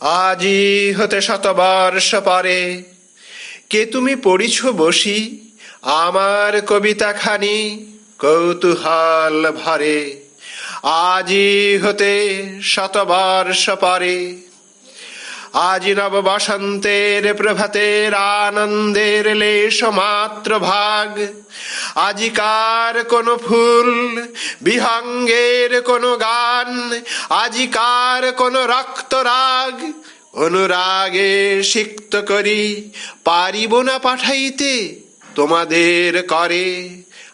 আজি হতে শতবর্ষ পরে কে তুমি পড়িছ বসি আমার কবিতা খানি কৌতূহল ভরে। আজি হতে শতবর্ষ পরে, আজি নব বসন্তের প্রভাতের আনন্দের লেশ মাত্র ভাগ। আজিকার কোন ফুল বিহঙ্গের কোন গান, আজিকার কোন রক্তরাগ অনুরাগে সিক্ত করি পারিব না পাঠাইতে তোমাদের করে।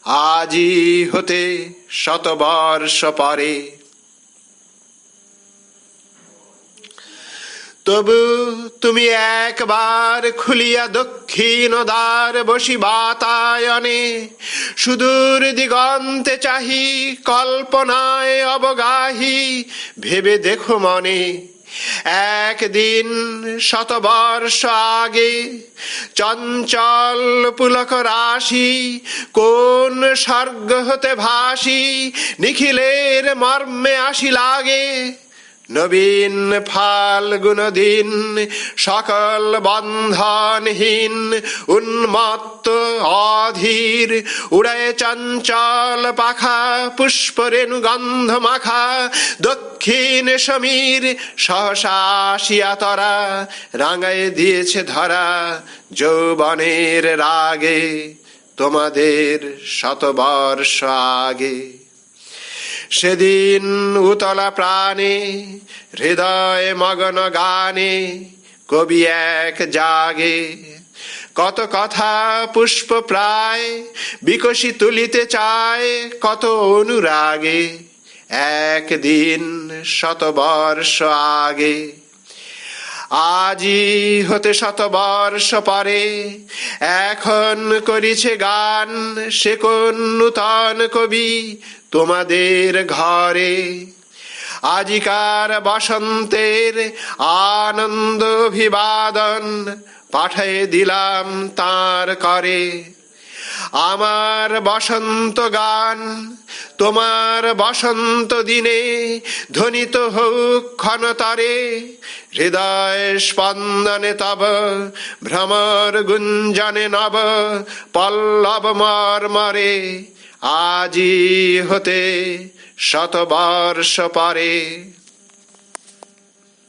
আজি হতে শতবর্ষ পরে। তবু তুমি একবার খুলিয়া দক্ষিণ দ্বার বসি বাতায়নে, সুদূর দিগন্তে চাহি কল্পনায় অবগাহি ভেবে দেখো মনে। একদিন শতবর্ষ আগে চঞ্চল পুলক রাশি কোন স্বর্গ হতে ভাসি নিখিলের মর্মে আসি লাগে। নবীন ফাল্গুন দিন সকল বন্ধনহীন উন্মত্ত অধীর উড়ায় চঞ্চল পাখা পুষ্পরেণু গন্ধ মাখা। দক্ষিণ সমীর সহসা আসিয়া তরা রাঙায় দিয়েছে ধরা যৌবনের রাগে তোমাদের শতবর্ষ আগে। সেদিন উতলা প্রাণে হৃদয় মগন গানে কবি এক জাগে। কত কথা পুষ্প প্রায় বিকশি তুলিতে চায় কত অনুরাগে একদিন শতবর্ষ আগে। আজি হতে শতবর্ষ পরে এখন করিছে গান সে কোন নূতন কবি তোমাদের ঘরে। আজিকার বসন্তের আনন্দ অভিবাদন পাঠায়ে দিলাম তার করে। আমার বসন্ত গান তোমার বসন্ত দিনে ধ্বনিত হোক ক্ষণতরে। হৃদয় স্পন্দনে তব ভ্রমর গুঞ্জনে নব পল্লব মর্মরে। আজি হতে শতবর্ষ পরে।